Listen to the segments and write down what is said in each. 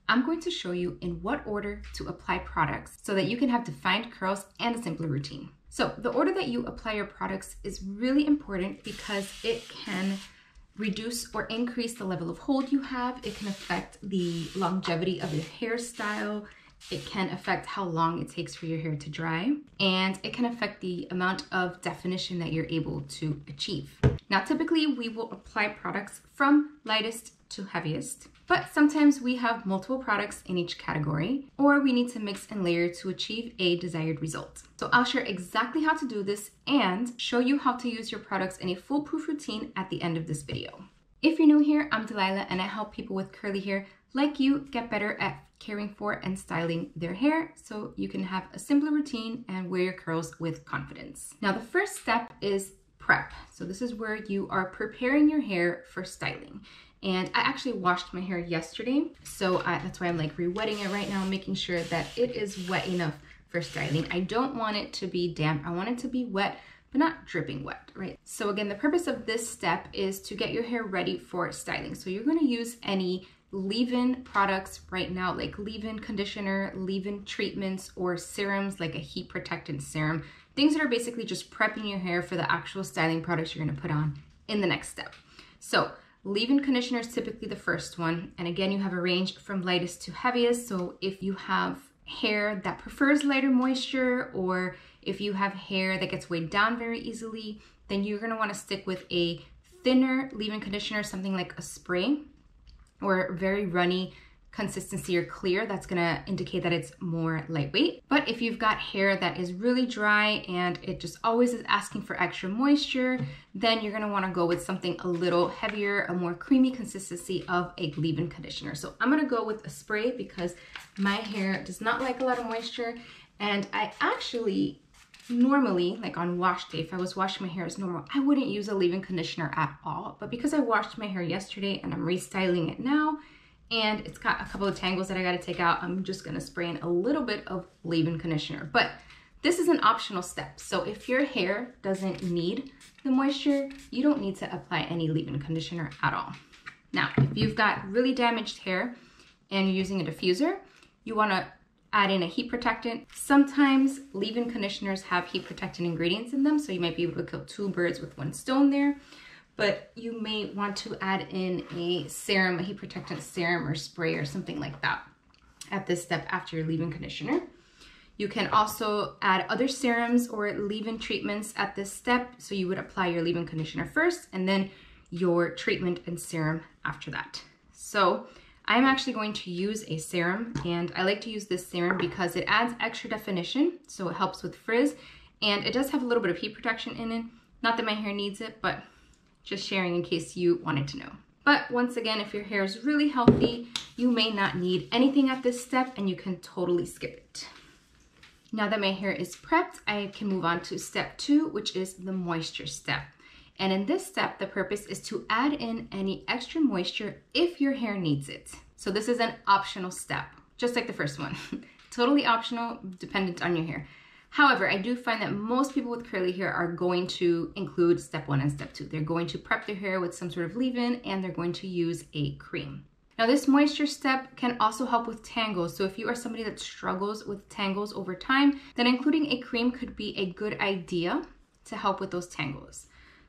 I'm going to show you in what order to apply products so that you can have defined curls and a simpler routine. So the order that you apply your products is really important because it can reduce or increase the level of hold you have. It can affect the longevity of your hairstyle. It can affect how long it takes for your hair to dry, and it can affect the amount of definition that you're able to achieve. Now, typically we will apply products from lightest to heaviest, but sometimes we have multiple products in each category, or we need to mix and layer to achieve a desired result. So I'll share exactly how to do this and show you how to use your products in a foolproof routine at the end of this video. If you're new here, I'm Delilah and I help people with curly hair like you get better at caring for and styling their hair so you can have a simpler routine and wear your curls with confidence. Now, the first step is prep. So this is where you are preparing your hair for styling. And I actually washed my hair yesterday, so that's why I'm like re-wetting it right now, making sure that it is wet enough for styling. I don't want it to be damp. I want it to be wet, but not dripping wet, right? So again, the purpose of this step is to get your hair ready for styling. So you're gonna use any leave-in products right now, like leave-in conditioner, leave-in treatments, or serums like a heat protectant serum, things that are basically just prepping your hair for the actual styling products you're gonna put on in the next step. So leave-in conditioner is typically the first one. And again, you have a range from lightest to heaviest. So if you have hair that prefers lighter moisture, or if you have hair that gets weighed down very easily, then you're gonna wanna stick with a thinner leave-in conditioner, something like a spray, or very runny consistency or clear. That's gonna indicate that it's more lightweight. But if you've got hair that is really dry and it just always is asking for extra moisture, then you're gonna wanna go with something a little heavier, a more creamy consistency of a leave-in conditioner. So I'm gonna go with a spray because my hair does not like a lot of moisture, and I actually normally, like on wash day, if I was washing my hair as normal, I wouldn't use a leave-in conditioner at all. But because I washed my hair yesterday and I'm restyling it now, and it's got a couple of tangles that I gotta take out, I'm just gonna spray in a little bit of leave-in conditioner. But this is an optional step. So if your hair doesn't need the moisture, you don't need to apply any leave-in conditioner at all. Now, if you've got really damaged hair and you're using a diffuser, you wanna add in a heat protectant. Sometimes leave-in conditioners have heat protectant ingredients in them, so you might be able to kill two birds with one stone there. But you may want to add in a serum, a heat protectant serum or spray or something like that at this step after your leave-in conditioner. You can also add other serums or leave-in treatments at this step. So you would apply your leave-in conditioner first and then your treatment and serum after that. So I'm actually going to use a serum, and I like to use this serum because it adds extra definition, so it helps with frizz, and it does have a little bit of heat protection in it. Not that my hair needs it, but just sharing in case you wanted to know. But once again, if your hair is really healthy, you may not need anything at this step and you can totally skip it. Now that my hair is prepped, I can move on to step 2, which is the moisture step. And in this step, the purpose is to add in any extra moisture if your hair needs it. So this is an optional step, just like the first one. Totally optional, dependent on your hair. However, I do find that most people with curly hair are going to include step 1 and step 2. They're going to prep their hair with some sort of leave-in, and they're going to use a cream. Now, this moisture step can also help with tangles. So if you are somebody that struggles with tangles over time, then including a cream could be a good idea to help with those tangles.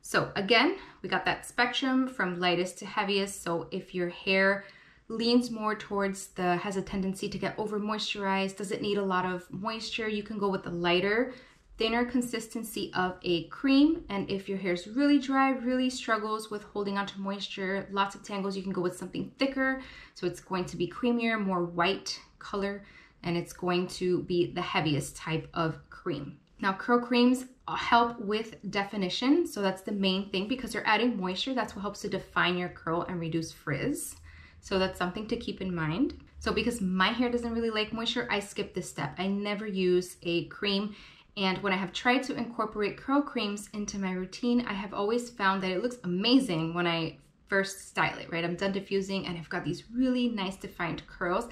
So again, we got that spectrum from lightest to heaviest. So if your hair leans more towards has a tendency to get over moisturized, doesn't need a lot of moisture, you can go with the lighter, thinner consistency of a cream. And if your hair is really dry, really struggles with holding onto moisture, lots of tangles, you can go with something thicker. So it's going to be creamier, more white color, and it's going to be the heaviest type of cream. Now, curl creams help with definition. So that's the main thing because they're adding moisture. That's what helps to define your curl and reduce frizz. So that's something to keep in mind. So because my hair doesn't really like moisture, I skip this step. I never use a cream. And when I have tried to incorporate curl creams into my routine, I have always found that it looks amazing when I first style it, right? I'm done diffusing and I've got these really nice defined curls.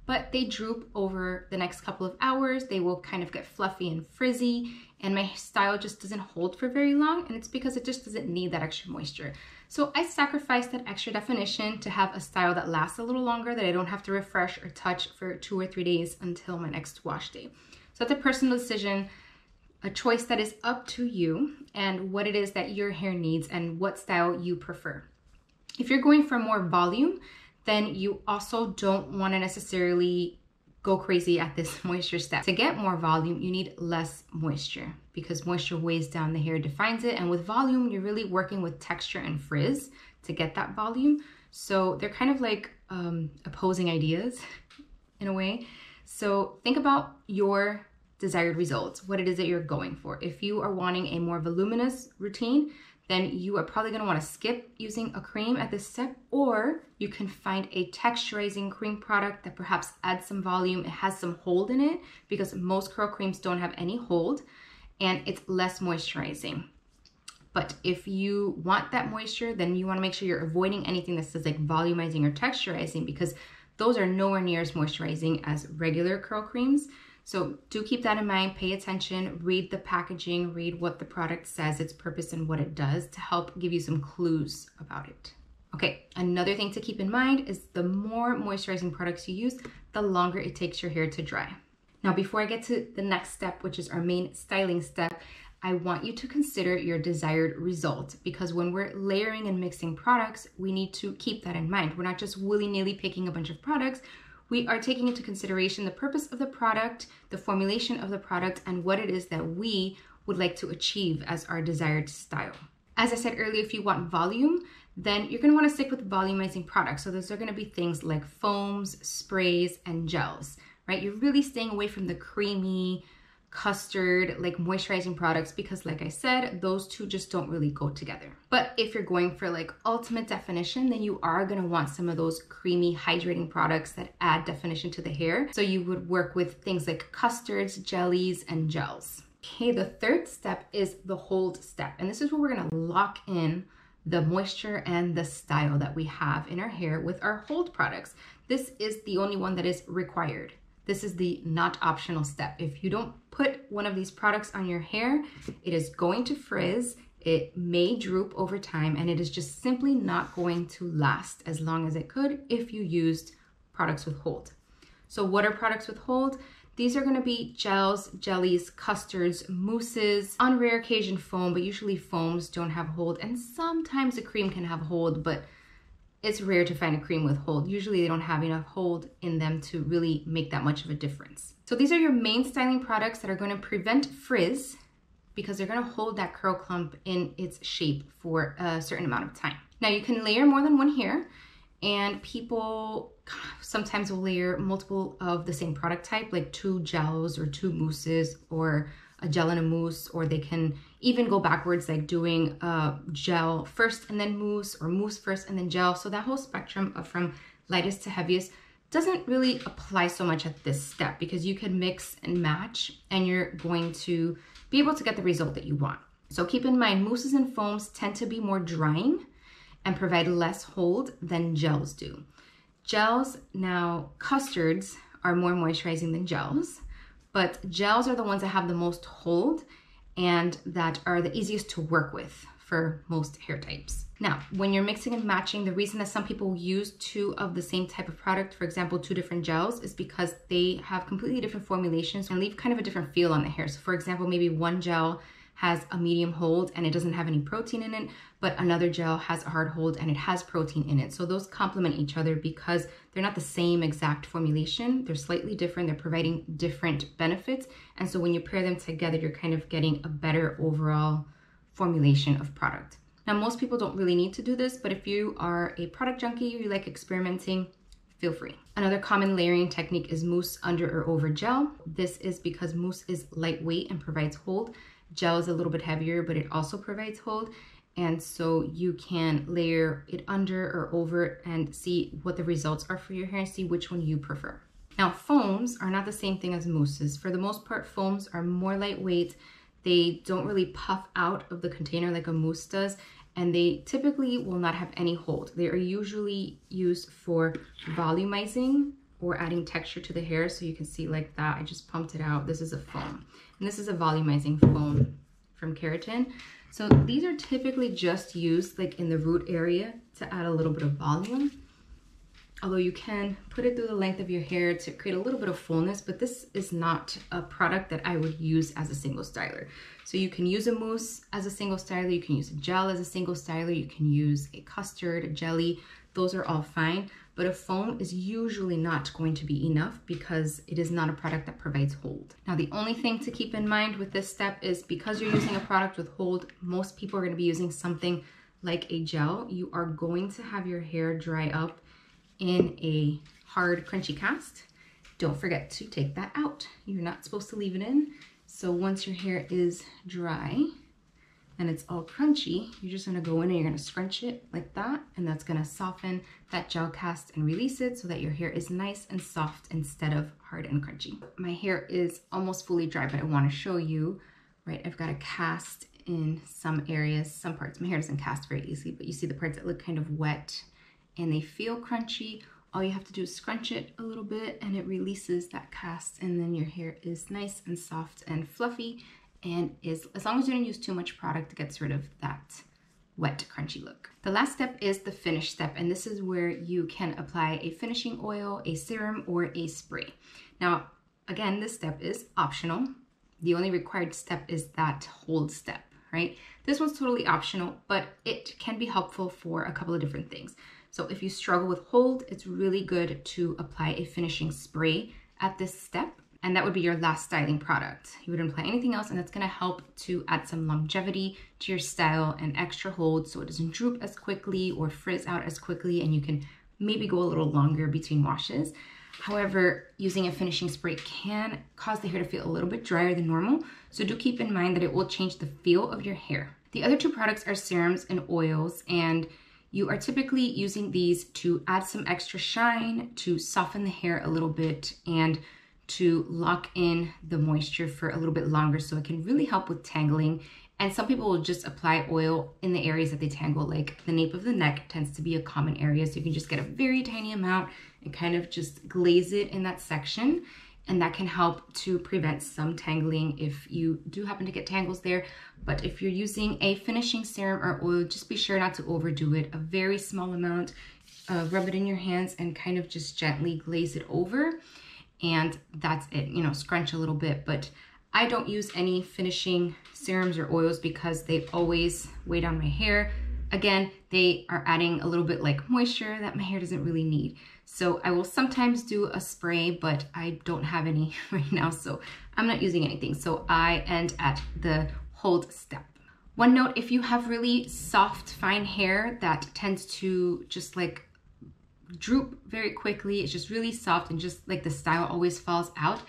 but they droop over the next couple of hours. They will kind of get fluffy and frizzy, and my style just doesn't hold for very long, and it's because it just doesn't need that extra moisture. So I sacrificed that extra definition to have a style that lasts a little longer, that I don't have to refresh or touch for 2 or 3 days until my next wash day. So that's a personal decision, a choice that is up to you and what it is that your hair needs and what style you prefer. If you're going for more volume, then you also don't want to necessarily go crazy at this moisture step. To get more volume, you need less moisture because moisture weighs down the hair, defines it. And with volume, you're really working with texture and frizz to get that volume. So they're kind of like opposing ideas in a way. So think about your desired results, what it is that you're going for. If you are wanting a more voluminous routine, then you are probably going to want to skip using a cream at this step, or you can find a texturizing cream product that perhaps adds some volume. It has some hold in it because most curl creams don't have any hold and it's less moisturizing. But if you want that moisture, then you want to make sure you're avoiding anything that says like volumizing or texturizing, because those are nowhere near as moisturizing as regular curl creams. So do keep that in mind, pay attention, read the packaging, read what the product says, its purpose and what it does to help give you some clues about it. Okay, another thing to keep in mind is the more moisturizing products you use, the longer it takes your hair to dry. Now, before I get to the next step, which is our main styling step, I want you to consider your desired result, because when we're layering and mixing products, we need to keep that in mind. We're not just willy-nilly picking a bunch of products. We are taking into consideration the purpose of the product, the formulation of the product, and what it is that we would like to achieve as our desired style. As I said earlier, if you want volume, then you're going to want to stick with volumizing products. So those are going to be things like foams, sprays, and gels, right? You're really staying away from the creamy, custard, like moisturizing products, because like I said, those two just don't really go together. But if you're going for like ultimate definition, then you are going to want some of those creamy hydrating products that add definition to the hair. So you would work with things like custards, jellies, and gels. Okay, the third step is the hold step. And this is where we're going to lock in the moisture and the style that we have in our hair with our hold products. This is the only one that is required. This is the not optional step. If you don't put one of these products on your hair, it is going to frizz, it may droop over time, and it is just simply not going to last as long as it could if you used products with hold. So what are products with hold? These are going to be gels, jellies, custards, mousses, on rare occasion foam, but usually foams don't have hold, and sometimes a cream can have hold, but it's rare to find a cream with hold. Usually they don't have enough hold in them to really make that much of a difference. So these are your main styling products that are going to prevent frizz, because they're going to hold that curl clump in its shape for a certain amount of time. Now you can layer more than one hair, and people sometimes will layer multiple of the same product type, like 2 gels or 2 mousses or a gel and a mousse, or they can even go backwards, like doing a gel first and then mousse, or mousse first and then gel. So that whole spectrum of from lightest to heaviest doesn't really apply so much at this step, because you can mix and match and you're going to be able to get the result that you want. So keep in mind, mousses and foams tend to be more drying and provide less hold than gels do. Gels, now custards are more moisturizing than gels, but gels are the ones that have the most hold and that are the easiest to work with for most hair types. Now, when you're mixing and matching, the reason that some people use 2 of the same type of product, for example, 2 different gels, is because they have completely different formulations and leave kind of a different feel on the hair. So for example, maybe one gel has a medium hold and it doesn't have any protein in it, but another gel has a hard hold and it has protein in it. So those complement each other because they're not the same exact formulation. They're slightly different. They're providing different benefits. And so when you pair them together, you're kind of getting a better overall formulation of product. Now, most people don't really need to do this, but if you are a product junkie, you like experimenting, feel free. Another common layering technique is mousse under or over gel. This is because mousse is lightweight and provides hold. Gel is a little bit heavier, but it also provides hold. And so you can layer it under or over it and see what the results are for your hair and see which one you prefer. Now, foams are not the same thing as mousses. For the most part, foams are more lightweight. They don't really puff out of the container like a mousse does, and they typically will not have any hold. They are usually used for volumizing or adding texture to the hair. So you can see like that, I just pumped it out. This is a foam, and this is a volumizing foam from Keratin. So these are typically just used like in the root area to add a little bit of volume. Although you can put it through the length of your hair to create a little bit of fullness, but this is not a product that I would use as a single styler. So you can use a mousse as a single styler, you can use a gel as a single styler, you can use a custard, a jelly, those are all fine. But a foam is usually not going to be enough because it is not a product that provides hold. Now, the only thing to keep in mind with this step is because you're using a product with hold, most people are going to be using something like a gel. You are going to have your hair dry up in a hard, crunchy cast. Don't forget to take that out. You're not supposed to leave it in. So once your hair is dry and it's all crunchy, you're just gonna go in and you're gonna scrunch it like that, and that's gonna soften that gel cast and release it so that your hair is nice and soft instead of hard and crunchy. My hair is almost fully dry, but I wanna show you, right? I've got a cast in some areas, some parts. My hair doesn't cast very easily, but you see the parts that look kind of wet and they feel crunchy. All you have to do is scrunch it a little bit and it releases that cast, and then your hair is nice and soft and fluffy, and is, as long as you don't use too much product, it gets rid of that wet, crunchy look. The last step is the finish step, and this is where you can apply a finishing oil, a serum, or a spray. Now, again, this step is optional. The only required step is that hold step, right? This one's totally optional, but it can be helpful for a couple of different things. So if you struggle with hold, it's really good to apply a finishing spray at this step, and that would be your last styling product. You wouldn't apply anything else, and that's gonna help to add some longevity to your style and extra hold so it doesn't droop as quickly or frizz out as quickly, and you can maybe go a little longer between washes. However, using a finishing spray can cause the hair to feel a little bit drier than normal, so do keep in mind that it will change the feel of your hair. The other two products are serums and oils, and you are typically using these to add some extra shine, to soften the hair a little bit, and to lock in the moisture for a little bit longer, so it can really help with tangling. And some people will just apply oil in the areas that they tangle, like the nape of the neck tends to be a common area, so you can just get a very tiny amount and kind of just glaze it in that section, and that can help to prevent some tangling if you do happen to get tangles there. But if you're using a finishing serum or oil, just be sure not to overdo it. A very small amount, rub it in your hands and kind of just gently glaze it over, and that's it. You know, scrunch a little bit, but I don't use any finishing serums or oils because they always weigh down my hair. Again, they are adding a little bit like moisture that my hair doesn't really need. So I will sometimes do a spray, but I don't have any right now, so I'm not using anything. So I end at the hold step. One note, if you have really soft, fine hair that tends to just like droop very quickly, it's just really soft and just like the style always falls out,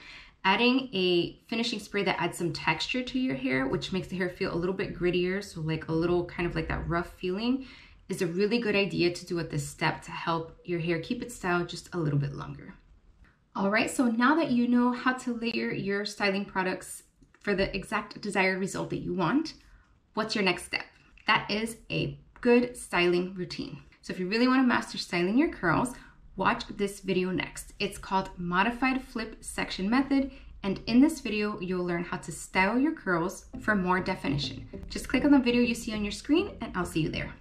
adding a finishing spray that adds some texture to your hair, which makes the hair feel a little bit grittier, so like a little kind of like that rough feeling, is a really good idea to do at this step to help your hair keep its style just a little bit longer. All right, so now that you know how to layer your styling products for the exact desired result that you want, what's your next step? That is a good styling routine. So if you really want to master styling your curls, watch this video next. It's called Modified Flip Section Method, and in this video, you'll learn how to style your curls for more definition. Just click on the video you see on your screen and I'll see you there.